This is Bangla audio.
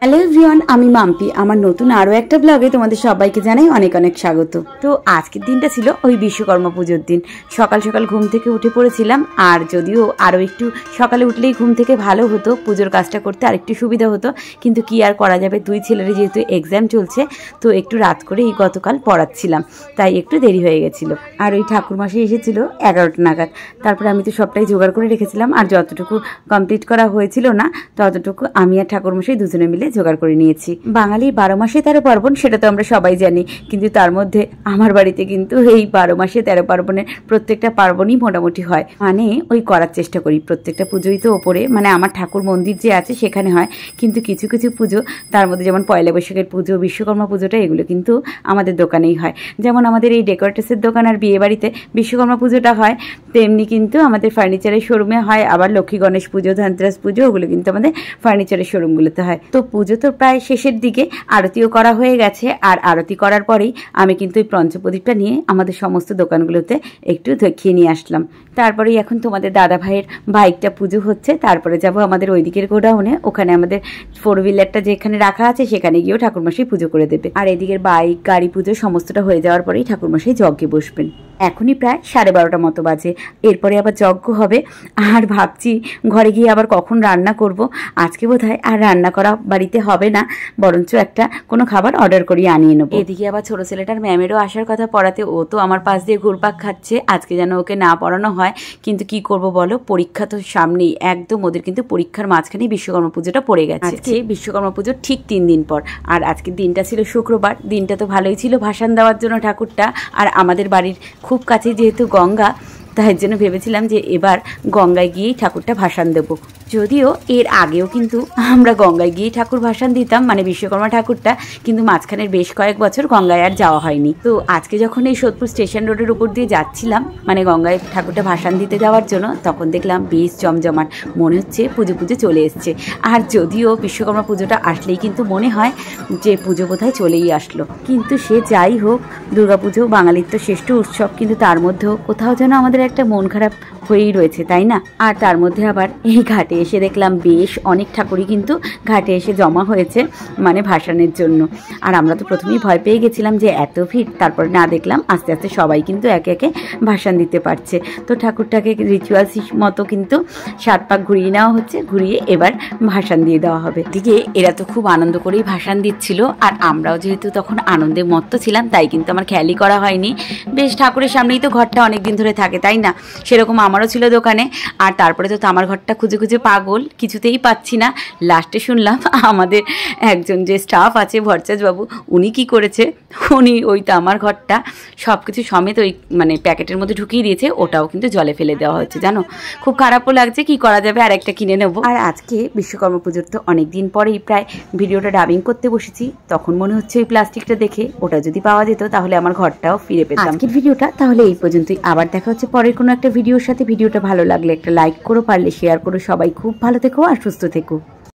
হ্যালো এভরিওয়ান, আমি মাম্পি। আমার নতুন আরও একটা ব্লগে তোমাদের সবাইকে জানাই অনেক অনেক স্বাগত। তো আজকের দিনটা ছিল ওই বিশ্বকর্মা পুজোর দিন। সকাল সকাল ঘুম থেকে উঠে পড়েছিলাম, আর যদিও আরও একটু সকালে উঠলেই ঘুম থেকে ভালো হতো, পুজোর কাজটা করতে আর একটু সুবিধা হতো, কিন্তু কি আর করা যাবে, দুই ছেলের যেহেতু এক্সাম চলছে তো একটু রাত করে এই গতকাল পড়াচ্ছিলাম, তাই একটু দেরি হয়ে গেছিলো। আর ওই ঠাকুরমশাই এসেছিলো 11টা নাগাদ। তারপরে আমি তো সবটাই জোগাড় করে রেখেছিলাম, আর যতটুকু কমপ্লিট করা হয়েছিল না ততটুকু আমি আর ঠাকুরমশাই দুজনে মিলে জোগাড় করে নিয়েছি। বাঙালির 12 মাসে 13 পার্বণ, সেটা তো আমরা সবাই জানি, কিন্তু তার মধ্যে আমার বাড়িতে কিন্তু এই 12 মাসে 13 পার্বণের প্রত্যেকটা পার্বণই মোটামুটি হয়, মানে ওই করার চেষ্টা করি। প্রত্যেকটা পুজোই তো ওপরে মানে আমার ঠাকুর মন্দির যে আছে সেখানে হয়, কিন্তু কিছু কিছু পুজো তার মধ্যে যেমন পয়লা বৈশাখের পুজো, বিশ্বকর্মা পুজোটা, এগুলো কিন্তু আমাদের দোকানেই হয়। যেমন আমাদের এই ডেকোরেটার্সের দোকান আর বিয়ে বাড়িতে বিশ্বকর্মা পুজোটা হয়, তেমনি কিন্তু আমাদের ফার্নিচারের শোরুমে হয়। আবার লক্ষ্মী গণেশ পুজো, ধনতেরাস পুজো, ওগুলো কিন্তু আমাদের ফার্নিচারের শোরুমগুলোতে হয়। তো পুজো তো প্রায় শেষের দিকে, আরতিও করা হয়ে গেছে। আর আরতি করার পরেই আমি কিন্তু এই পঞ্চপ্রদীপটা নিয়ে আমাদের সমস্ত দোকানগুলোতে একটু দেখিয়ে নিয়ে আসলাম। তারপরেই এখন তোমাদের দাদা ভাইয়ের বাইকটা পুজো হচ্ছে, তারপরে যাব আমাদের ওই দিকের গোডাউনে, ওখানে আমাদের 4 হুইলারটা যেখানে রাখা আছে সেখানে গিয়েও ঠাকুরমশাই পুজো করে দেবে। আর এদিকের বাইক গাড়ি পুজো সমস্তটা হয়ে যাওয়ার পরেই ঠাকুরমশাই যজ্ঞে বসবেন। এখনই প্রায় 12:30 মতো বাজে, এরপরে আবার যজ্ঞ হবে। আর ভাবছি ঘরে গিয়ে আবার কখন রান্না করব। আজকে বোধহয় আর রান্না করা বাড়িতে হবে না, বরঞ্চ একটা কোনো খাবার অর্ডার করিয়ে আনিয়ে নেবো। এদিকে আবার ছোট ছেলেটার ম্যামেরও আসার কথা পড়াতে, ও তো আমার পাশ দিয়ে ঘুরপাক খাচ্ছে। আজকে যেন ওকে না পড়ানো হয়, কিন্তু কি করব বলো, পরীক্ষা তো সামনেই একদম। ওদের কিন্তু পরীক্ষার মাঝখানেই বিশ্বকর্মা পুজোটা পড়ে গেছে। আজকে বিশ্বকর্মা পুজোর ঠিক 3 দিন পর, আর আজকের দিনটা ছিল শুক্রবার। দিনটা তো ভালোই ছিল ভাসান দেওয়ার জন্য ঠাকুরটা। আর আমাদের বাড়ির খুব কাছে যেহেতু গঙ্গা, তাই জন্য ভেবেছিলাম যে এবার গঙ্গায় গিয়েই ঠাকুরটা ভাসান দেব। যদিও এর আগেও কিন্তু আমরা গঙ্গায় গিয়েই ঠাকুর ভাসান দিতাম, মানে বিশ্বকর্মা ঠাকুরটা, কিন্তু মাঝখানের বেশ কয়েক বছর গঙ্গায় আর যাওয়া হয়নি। তো আজকে যখন এই সোদপুর স্টেশন রোডের উপর দিয়ে যাচ্ছিলাম, মানে গঙ্গায় ঠাকুরটা ভাসান দিতে যাওয়ার জন্য, তখন দেখলাম বেশ জমজমাট, মনে হচ্ছে পুজো পুজো চলে এসছে। আর যদিও বিশ্বকর্মা পুজোটা আসলেই কিন্তু মনে হয় যে পুজো বোধহয় চলেই আসলো, কিন্তু সে যাই হোক, দুর্গাপুজো বাঙালির তো শ্রেষ্ঠ উৎসব, কিন্তু তার মধ্যেও কোথাও যেন আমাদের একটা মন খারাপ হয়েই রয়েছে, তাই না? আর তার মধ্যে আবার এই ঘাটে এসে দেখলাম বেশ অনেক ঠাকুরই কিন্তু ঘাটে এসে জমা হয়েছে, মানে ভাসানের জন্য। আর আমরা তো প্রথমেই ভয় পেয়ে গেছিলাম যে এত ভিড়, তারপরে না দেখলাম আস্তে আস্তে সবাই কিন্তু একে একে ভাসান দিতে পারছে। তো ঠাকুরটাকে রিচুয়ালস মতো কিন্তু 7 পাক ঘুরিয়ে নেওয়া হচ্ছে, ঘুরিয়ে এবার ভাসান দিয়ে দেওয়া হবে। দিকে এরা তো খুব আনন্দ করেই ভাসান দিচ্ছিল, আর আমরাও যেহেতু তখন আনন্দে মত্ত ছিলাম, তাই কিন্তু আমার খেয়ালই করা হয়নি। বেশ ঠাকুরের সামনেই তো ঘরটা অনেকদিন ধরে থাকে, তাই না? সেরকম আমারও ছিল দোকানে। আর তারপরে তো তামার ঘরটা খুঁজে খুঁজে পাগল, কিছুতেই পাচ্ছি না। লাস্টে শুনলাম আমাদের একজন যে স্টাফ আছে ভরচাজবাবু, উনি কি করেছে, উনি ওই তামার ঘরটা সব কিছু সমেত ওই মানে প্যাকেটের মধ্যে ঢুকিয়ে দিয়েছে, ওটাও কিন্তু জলে ফেলে দেওয়া হচ্ছে। জানো, খুব খারাপও লাগছে, কি করা যাবে, আর একটা কিনে নেবো। আর আজকে বিশ্বকর্মা পুজোর তো অনেক দিন পরেই প্রায় ভিডিওটা ডাবিং করতে বসেছি, তখন মনে হচ্ছে ওই প্লাস্টিকটা দেখে ওটা যদি পাওয়া যেত তাহলে আমার ঘরটাও ফিরে পেতাম। আজকের ভিডিওটা তাহলে এই পর্যন্তই, আবার দেখা হচ্ছে পরের কোনো একটা ভিডিওর সাথে। ভিডিওটা ভালো লাগলে একটা লাইক করো, পারলে শেয়ার করো। সবাই খুব ভালো থেকো আর সুস্থ থেকো।